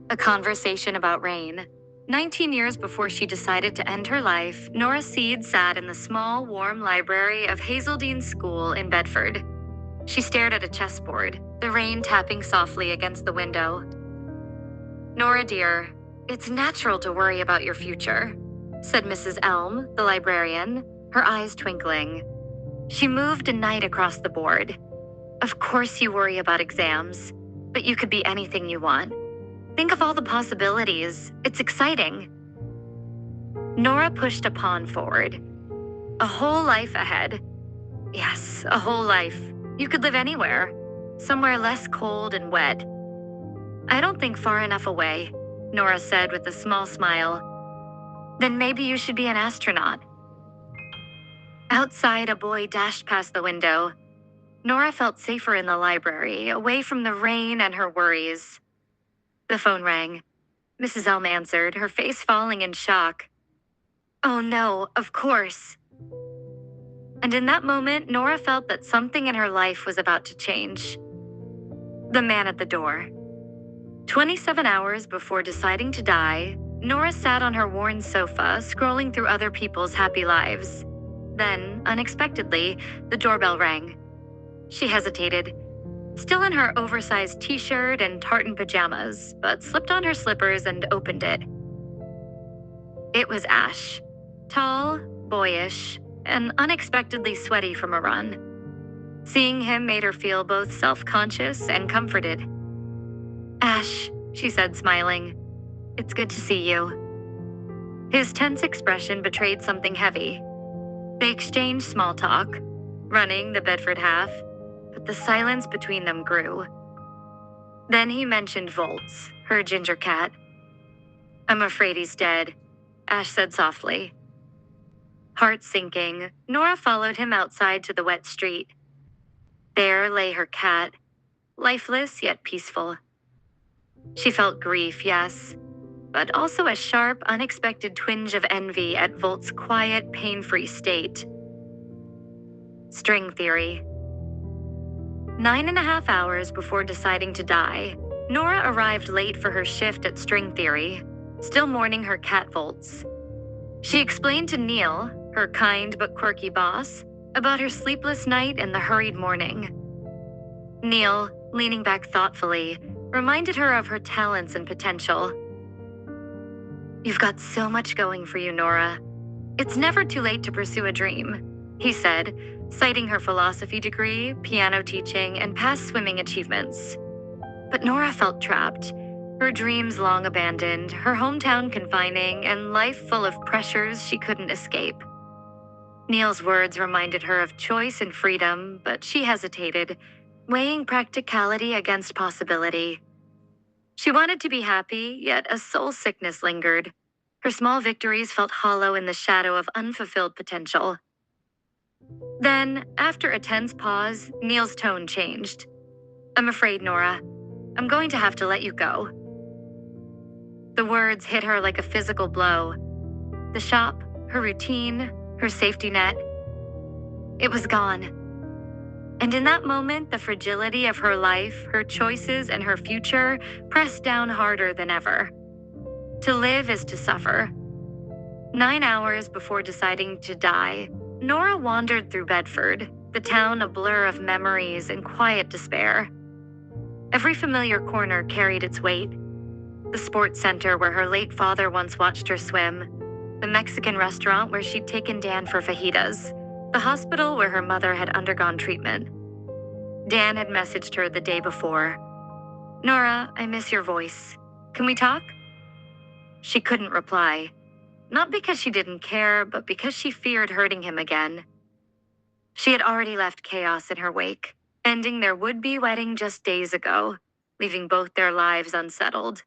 A conversation about rain. 19 years before she decided to end her life, Nora Seed sat in the small, warm library of Hazeldean School in Bedford. She stared at a chessboard, the rain tapping softly against the window. "Nora, dear, it's natural to worry about your future," said Mrs. Elm, the librarian, her eyes twinkling. She moved a knight across the board. "Of course you worry about exams, but you could be anything you want. Think of all the possibilities. It's exciting." Nora pushed a pawn forward. "A whole life ahead." "Yes, a whole life. You could live anywhere. Somewhere less cold and wet." "I don't think far enough away," Nora said with a small smile. "Then maybe you should be an astronaut." Outside, a boy dashed past the window. Nora felt safer in the library, away from the rain and her worries. The phone rang. Mrs. Elm answered, her face falling in shock. "Oh no, of course." And in that moment, Nora felt that something in her life was about to change. The man at the door. 27 hours before deciding to die, Nora sat on her worn sofa, scrolling through other people's happy lives. Then, unexpectedly, the doorbell rang. She hesitated, still in her oversized t-shirt and tartan pajamas, but slipped on her slippers and opened it. It was Ash, tall, boyish, and unexpectedly sweaty from a run. Seeing him made her feel both self-conscious and comforted. "Ash," she said, smiling, "it's good to see you." His tense expression betrayed something heavy. They exchanged small talk, running the Bedford half, but the silence between them grew. Then he mentioned Volts, her ginger cat. "I'm afraid he's dead," Ash said softly. Heart sinking, Nora followed him outside to the wet street. There lay her cat, lifeless yet peaceful. She felt grief, yes, but also a sharp, unexpected twinge of envy at Volt's quiet, pain-free state. String theory. 9.5 hours before deciding to die, Nora arrived late for her shift at string theory, still mourning her cat Volts. She explained to Neil, her kind but quirky boss, about her sleepless night and the hurried morning. Neil, leaning back thoughtfully, reminded her of her talents and potential. "You've got so much going for you, Nora. It's never too late to pursue a dream," he said, citing her philosophy degree, piano teaching, and past swimming achievements. But Nora felt trapped, her dreams long abandoned, her hometown confining, and life full of pressures she couldn't escape. Neil's words reminded her of choice and freedom, but she hesitated, weighing practicality against possibility. She wanted to be happy, yet a soul sickness lingered. Her small victories felt hollow in the shadow of unfulfilled potential. Then, after a tense pause, Neil's tone changed. "I'm afraid, Nora. I'm going to have to let you go." The words hit her like a physical blow. The shop, her routine, her safety net. It was gone. And in that moment, the fragility of her life, her choices, and her future pressed down harder than ever. To live is to suffer. 9 hours before deciding to die, Nora wandered through Bedford, the town a blur of memories and quiet despair. Every familiar corner carried its weight. The sports center where her late father once watched her swim, the Mexican restaurant where she'd taken Dan for fajitas, the hospital where her mother had undergone treatment. Dan had messaged her the day before. "Nora, I miss your voice. Can we talk?" She couldn't reply. Not because she didn't care, but because she feared hurting him again. She had already left chaos in her wake, ending their would-be wedding just days ago, leaving both their lives unsettled.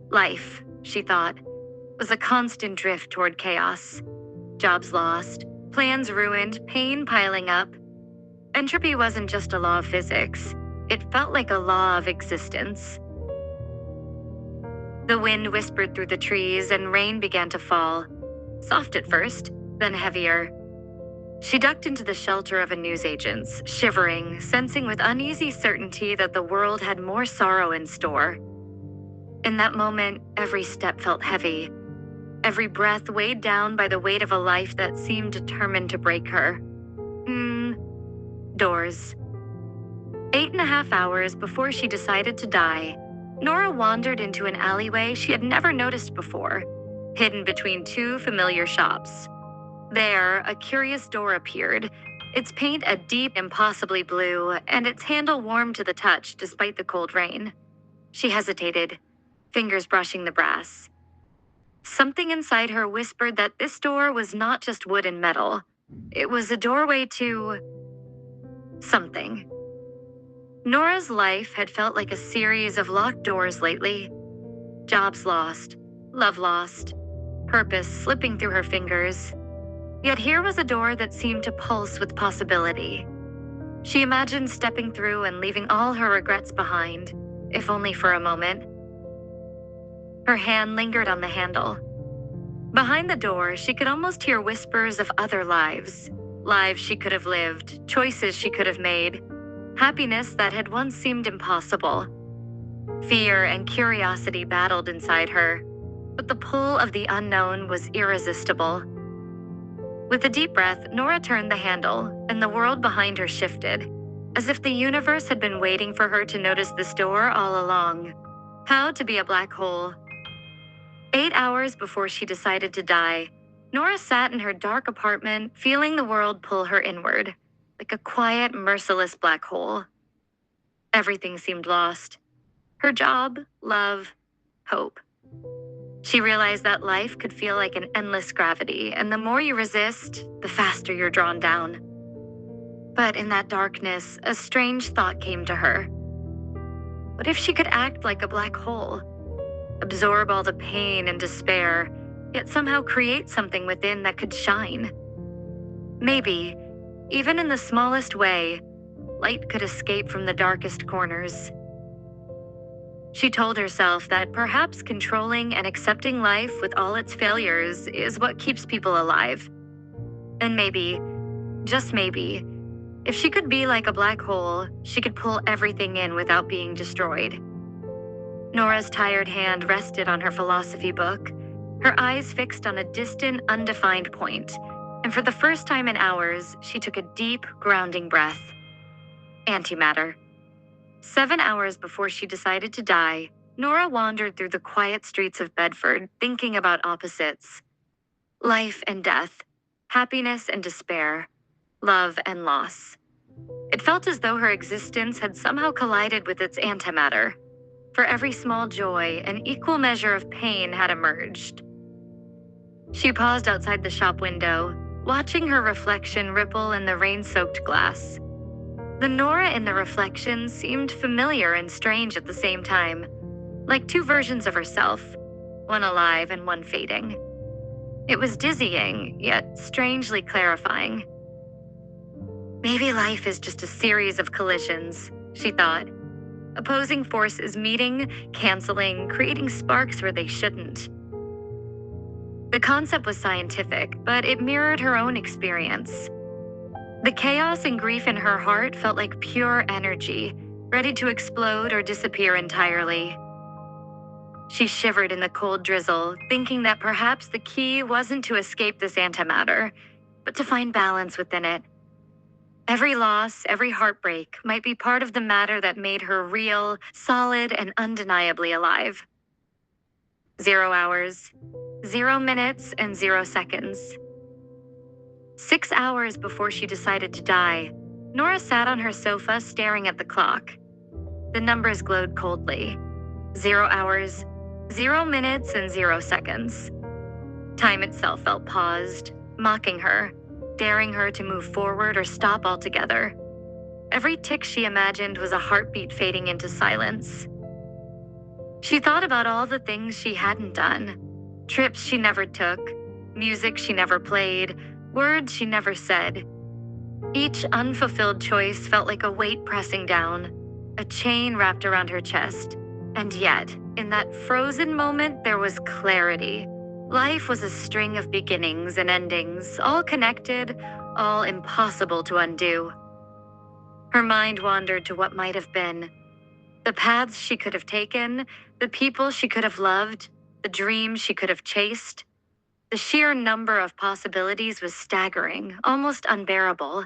Life, she thought, was a constant drift toward chaos. Jobs lost, plans ruined, pain piling up. Entropy wasn't just a law of physics. It felt like a law of existence. The wind whispered through the trees and rain began to fall. Soft at first, then heavier. She ducked into the shelter of a newsagent's, shivering, sensing with uneasy certainty that the world had more sorrow in store. In that moment, every step felt heavy, every breath weighed down by the weight of a life that seemed determined to break her. Doors. 8.5 hours before she decided to die, Nora wandered into an alleyway she had never noticed before, hidden between two familiar shops. There, a curious door appeared, its paint a deep, impossibly blue, and its handle warm to the touch despite the cold rain. She hesitated, fingers brushing the brass. Something inside her whispered that this door was not just wood and metal. It was a doorway to something. Nora's life had felt like a series of locked doors lately. Jobs lost, love lost, purpose slipping through her fingers. Yet here was a door that seemed to pulse with possibility. She imagined stepping through and leaving all her regrets behind, if only for a moment. Her hand lingered on the handle. Behind the door, she could almost hear whispers of other lives. Lives she could have lived, choices she could have made, happiness that had once seemed impossible. Fear and curiosity battled inside her, but the pull of the unknown was irresistible. With a deep breath, Nora turned the handle, and the world behind her shifted, as if the universe had been waiting for her to notice this door all along. How to be a black hole. 8 hours before she decided to die, Nora sat in her dark apartment, feeling the world pull her inward, like a quiet, merciless black hole. Everything seemed lost. Her job, love, hope. She realized that life could feel like an endless gravity, and the more you resist, the faster you're drawn down. But in that darkness, a strange thought came to her. What if she could act like a black hole? Absorb all the pain and despair, yet somehow create something within that could shine. Maybe, even in the smallest way, light could escape from the darkest corners. She told herself that perhaps controlling and accepting life with all its failures is what keeps people alive. And maybe, just maybe, if she could be like a black hole, she could pull everything in without being destroyed. Nora's tired hand rested on her philosophy book, her eyes fixed on a distant, undefined point, and for the first time in hours, she took a deep, grounding breath. Antimatter. 7 hours before she decided to die, Nora wandered through the quiet streets of Bedford, thinking about opposites. Life and death, happiness and despair, love and loss. It felt as though her existence had somehow collided with its antimatter. For every small joy, an equal measure of pain had emerged. She paused outside the shop window, watching her reflection ripple in the rain-soaked glass. The Nora in the reflection seemed familiar and strange at the same time, like two versions of herself, one alive and one fading. It was dizzying, yet strangely clarifying. Maybe life is just a series of collisions, she thought. Opposing forces meeting, canceling, creating sparks where they shouldn't. The concept was scientific, but it mirrored her own experience. The chaos and grief in her heart felt like pure energy, ready to explode or disappear entirely. She shivered in the cold drizzle, thinking that perhaps the key wasn't to escape this antimatter, but to find balance within it. Every loss, every heartbreak might be part of the matter that made her real, solid, and undeniably alive. 0 hours, 0 minutes, and 0 seconds. 6 hours before she decided to die, Nora sat on her sofa staring at the clock. The numbers glowed coldly. 0 hours, 0 minutes, and 0 seconds. Time itself felt paused, mocking her, daring her to move forward or stop altogether. Every tick she imagined was a heartbeat fading into silence. She thought about all the things she hadn't done, trips she never took, music she never played, words she never said. Each unfulfilled choice felt like a weight pressing down, a chain wrapped around her chest. And yet, in that frozen moment, there was clarity. Life was a string of beginnings and endings, all connected, all impossible to undo. Her mind wandered to what might have been. The paths she could have taken, the people she could have loved, the dreams she could have chased. The sheer number of possibilities was staggering, almost unbearable.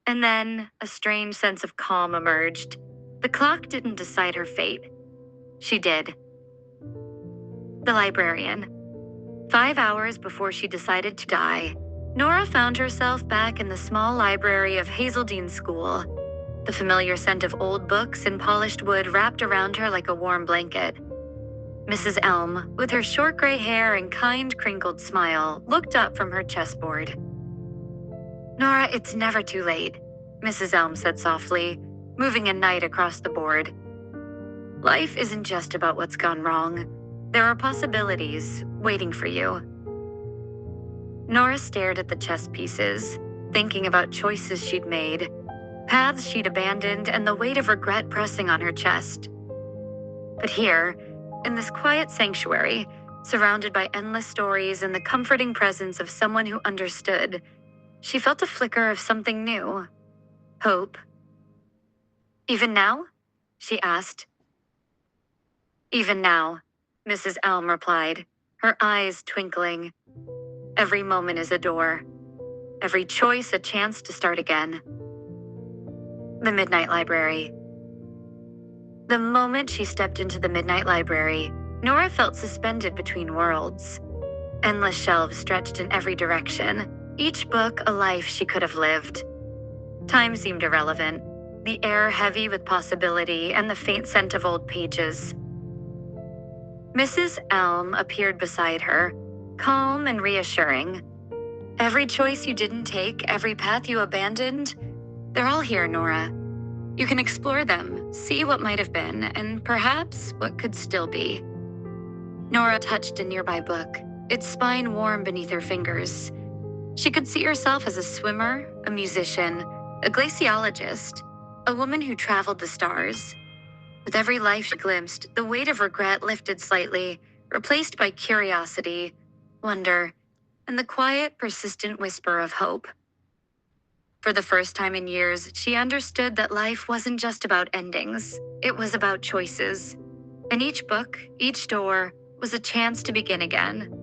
And then a strange sense of calm emerged. The clock didn't decide her fate. She did. The librarian. 5 hours before she decided to die, Nora found herself back in the small library of Hazeldean School. The familiar scent of old books and polished wood wrapped around her like a warm blanket. Mrs. Elm, with her short gray hair and kind, crinkled smile, looked up from her chessboard. "Nora, it's never too late," Mrs. Elm said softly, moving a knight across the board. "Life isn't just about what's gone wrong. There are possibilities waiting for you." Nora stared at the chess pieces, thinking about choices she'd made, paths she'd abandoned, and the weight of regret pressing on her chest. But here, in this quiet sanctuary, surrounded by endless stories and the comforting presence of someone who understood, she felt a flicker of something new. Hope. "Even now?" she asked. "Even now," Mrs. Elm replied, her eyes twinkling. "Every moment is a door. Every choice a chance to start again." The Midnight Library. The moment she stepped into the Midnight Library, Nora felt suspended between worlds. Endless shelves stretched in every direction, each book a life she could have lived. Time seemed irrelevant, the air heavy with possibility and the faint scent of old pages. Mrs. Elm appeared beside her, calm and reassuring. "Every choice you didn't take, every path you abandoned, they're all here, Nora. You can explore them, see what might have been, and perhaps what could still be." Nora touched a nearby book, its spine warm beneath her fingers. She could see herself as a swimmer, a musician, a glaciologist, a woman who traveled the stars. With every life she glimpsed, the weight of regret lifted slightly, replaced by curiosity, wonder, and the quiet, persistent whisper of hope. For the first time in years, she understood that life wasn't just about endings. It was about choices. And each book, each door, was a chance to begin again.